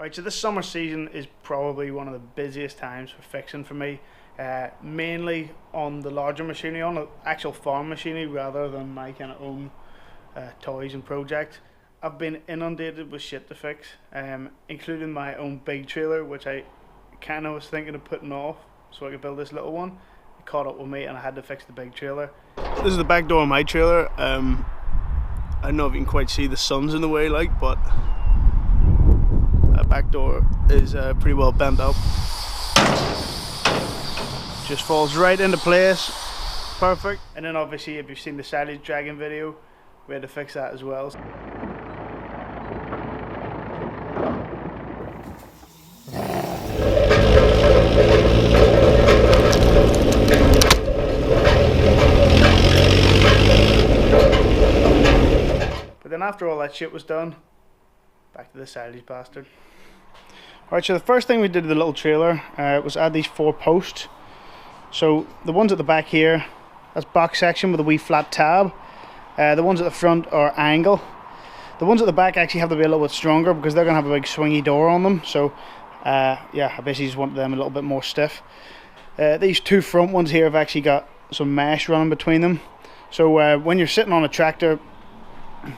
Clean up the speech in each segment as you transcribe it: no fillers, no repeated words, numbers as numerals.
Alright, so this summer season is probably one of the busiest times for fixing for me. Mainly on the larger machinery, on the actual farm machinery rather than my kind of own toys and projects. I've been inundated with shit to fix, including my own big trailer, which I kind of was thinking of putting off so I could build this little one. It caught up with me and I had to fix the big trailer. This is the back door of my trailer. I don't know if you can quite see the sun's in the way, like, but that back door is pretty well bent up. Just falls right into place, perfect. And then obviously if you've seen the Silage dragging video, we had to fix that as well. But then after all that shit was done, back to the Silage bastard. Alright, so the first thing we did to the little trailer was add these 4 posts. So the ones at the back here, that's box section with a wee flat tab. The ones at the front are angle. The ones at the back actually have to be a little bit stronger because they're going to have a big swingy door on them. So yeah, I basically just wanted them a little bit more stiff. These 2 front ones here have actually got some mesh running between them. So when you're sitting on a tractor,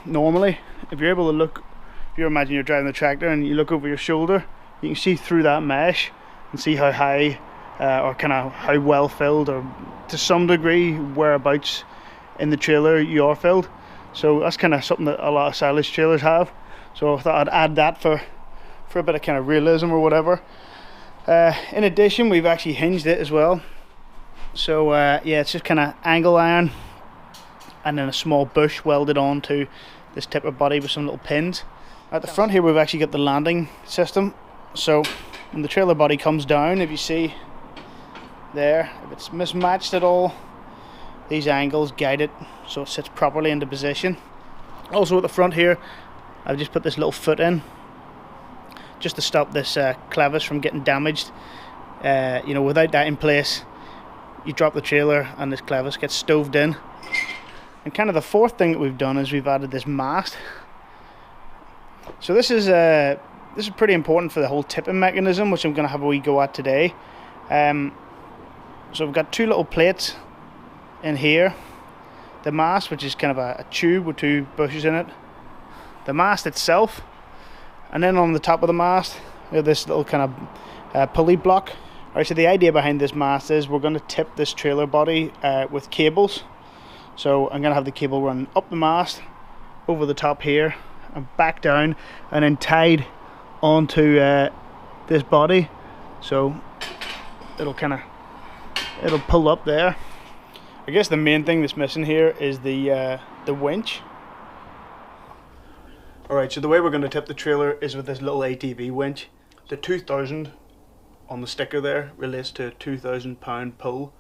normally, if you're able to look, if you imagine you're driving the tractor and you look over your shoulder, you can see through that mesh and see how high or kind of how well filled, or to some degree whereabouts in the trailer you are filled. So that's kind of something that a lot of Silage trailers have. So I thought I'd add that for a bit of kind of realism or whatever. In addition, we've actually hinged it as well. So yeah, it's just kind of angle iron and then a small bush welded onto this tipper body with some little pins. At the front here we've actually got the landing system. So when the trailer body comes down, if you see there, if it's mismatched at all, these angles guide it so it sits properly into position. Also at the front here, I've just put this little foot in just to stop this clevis from getting damaged. You know, without that in place, you drop the trailer and this clevis gets stoved in. And kind of the fourth thing that we've done is we've added this mast. So this is pretty important for the whole tipping mechanism, which I'm going to have a wee go at today. So we've got 2 little plates in here. The mast, which is kind of a tube with 2 bushes in it. The mast itself, and then on the top of the mast we have this little kind of pulley block. Alright, so the idea behind this mast is we're going to tip this trailer body with cables. So I'm going to have the cable run up the mast, over the top here, and back down, and then tied onto this body. So it'll pull up there. I guess the main thing that's missing here is the winch. Alright, so the way we're going to tip the trailer is with this little ATV winch. The 2000 on the sticker there relates to a 2,000 pound pull,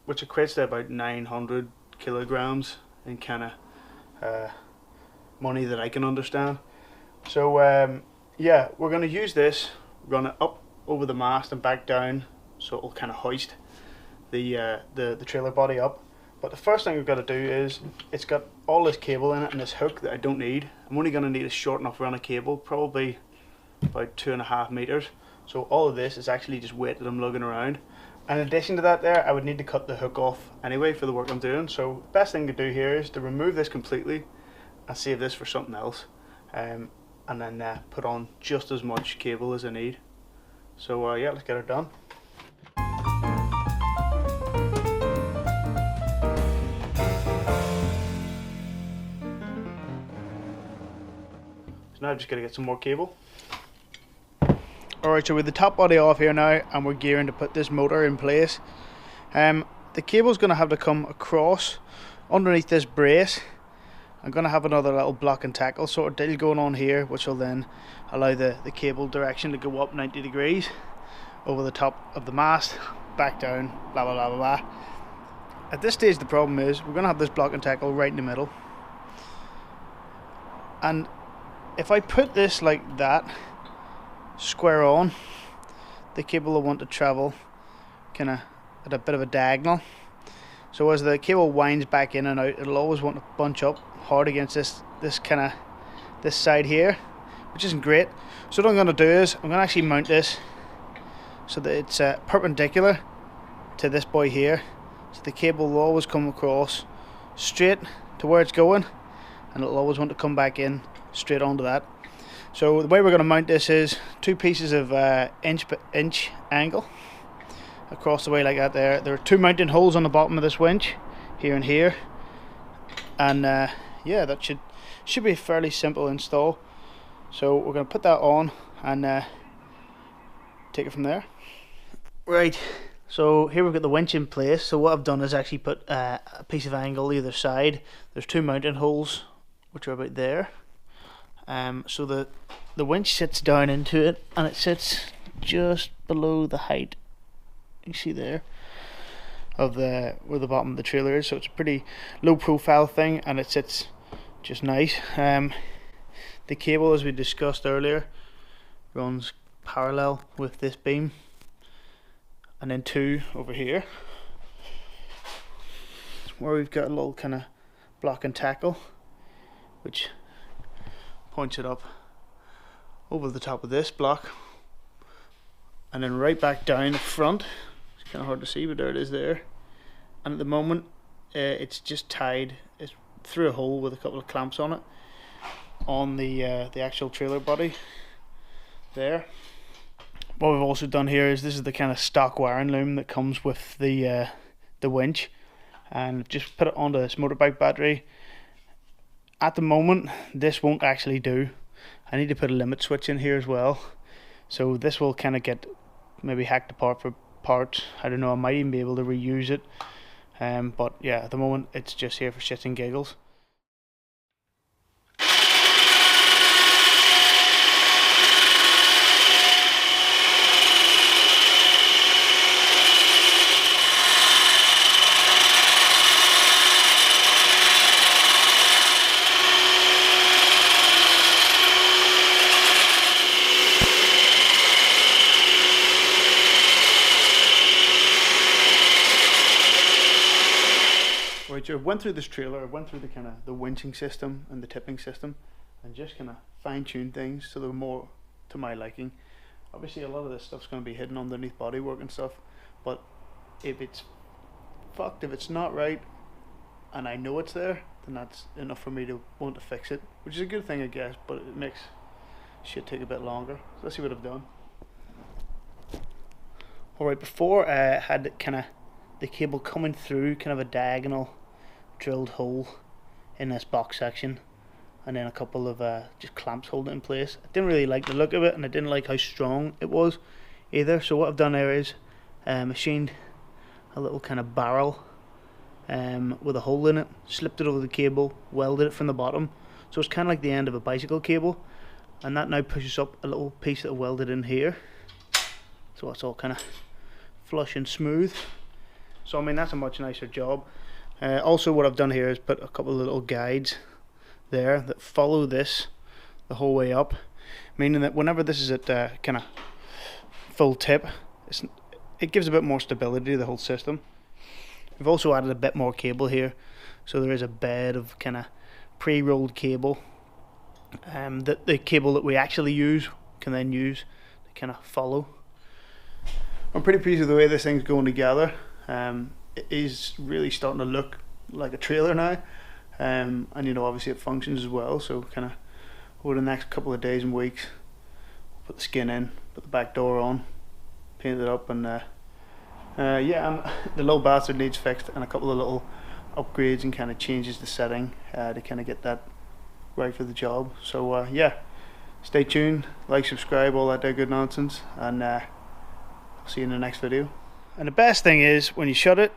which equates to about 900 kilograms in kind of money that I can understand. So yeah, we're going to use this, run it up over the mast and back down, so it'll kind of hoist the trailer body up. But the first thing we've got to do is, it's got all this cable in it and this hook that I don't need. I'm only going to need a short enough run of cable, probably about 2.5 meters. So all of this is actually just weight that I'm lugging around. In addition to that there, I would need to cut the hook off anyway for the work I'm doing. So best thing to do here is to remove this completely and save this for something else. And then put on just as much cable as I need. So yeah, let's get it done. So now I'm just going to get some more cable. Alright, so with the top body off here now, and we're gearing to put this motor in place. The cable's going to have to come across underneath this brace. I'm going to have another little block and tackle sort of deal going on here, which will then allow the cable direction to go up 90 degrees over the top of the mast, back down, blah blah blah blah blah. At this stage the problem is we're going to have this block and tackle right in the middle, and if I put this like that, square on, the cable will want to travel kind of at a bit of a diagonal. So as the cable winds back in and out, it'll always want to bunch up hard against this side here, which isn't great. So what I'm going to do is I'm going to actually mount this so that it's perpendicular to this boy here, so the cable will always come across straight to where it's going, and it'll always want to come back in straight onto that. So the way we're going to mount this is 2 pieces of inch angle across the way like that. There are 2 mounting holes on the bottom of this winch, here and here, and yeah, that should be a fairly simple install. So we're going to put that on and take it from there. Right, so here we've got the winch in place. So what I've done is actually put a piece of angle either side. There's 2 mounting holes which are about there. So the winch sits down into it, and it sits just below the height you see there of where the bottom of the trailer is. So it's a pretty low profile thing, and it sits just nice. The cable, as we discussed earlier, runs parallel with this beam, and then 2 over here where we've got a little kind of block and tackle which points it up over the top of this block, and then right back down the front. It's kind of hard to see, but there it is there. And at the moment it's just tied through a hole with a couple of clamps on it on the actual trailer body there. What we've also done here is, this is the kind of stock wiring loom that comes with the winch, and just put it onto this motorbike battery. At the moment this won't actually do. I need to put a limit switch in here as well, so this will kind of get maybe hacked apart for parts. I don't know, I might even be able to reuse it, but yeah, at the moment it's just here for shits and giggles. Right, so I went through this trailer, I went through the kind of the winching system and the tipping system, and just kind of fine-tuned things so they're more to my liking. Obviously a lot of this stuff's going to be hidden underneath bodywork and stuff, but if it's fucked, if it's not right, and I know it's there, then that's enough for me to want to fix it, which is a good thing I guess, but it makes shit take a bit longer. So let's see what I've done. Alright, before I had kind of the cable coming through kind of a diagonal drilled hole in this box section, and then a couple of just clamps holding it in place. I didn't really like the look of it, and I didn't like how strong it was either. So what I've done there is machined a little kind of barrel with a hole in it, slipped it over the cable, welded it from the bottom, so it's kind of like the end of a bicycle cable, and that now pushes up a little piece that I welded in here, so it's all kind of flush and smooth. So I mean, that's a much nicer job. Also what I've done here is put a couple of little guides there that follow this the whole way up, meaning that whenever this is at kind of full tip, it gives a bit more stability to the whole system. We've also added a bit more cable here, so there is a bed of kind of pre-rolled cable that the cable that we actually use can then use to kind of follow. I'm pretty pleased with the way this thing's going together. It is really starting to look like a trailer now, and you know, obviously it functions as well. So kind of over the next couple of days and weeks, put the skin in, put the back door on, paint it up, and yeah, the little bastard needs fixed, and a couple of little upgrades and kind of changes the setting to kind of get that right for the job. So yeah, stay tuned, like, subscribe, all that there good nonsense, and I'll see you in the next video. And the best thing is, when you shut it,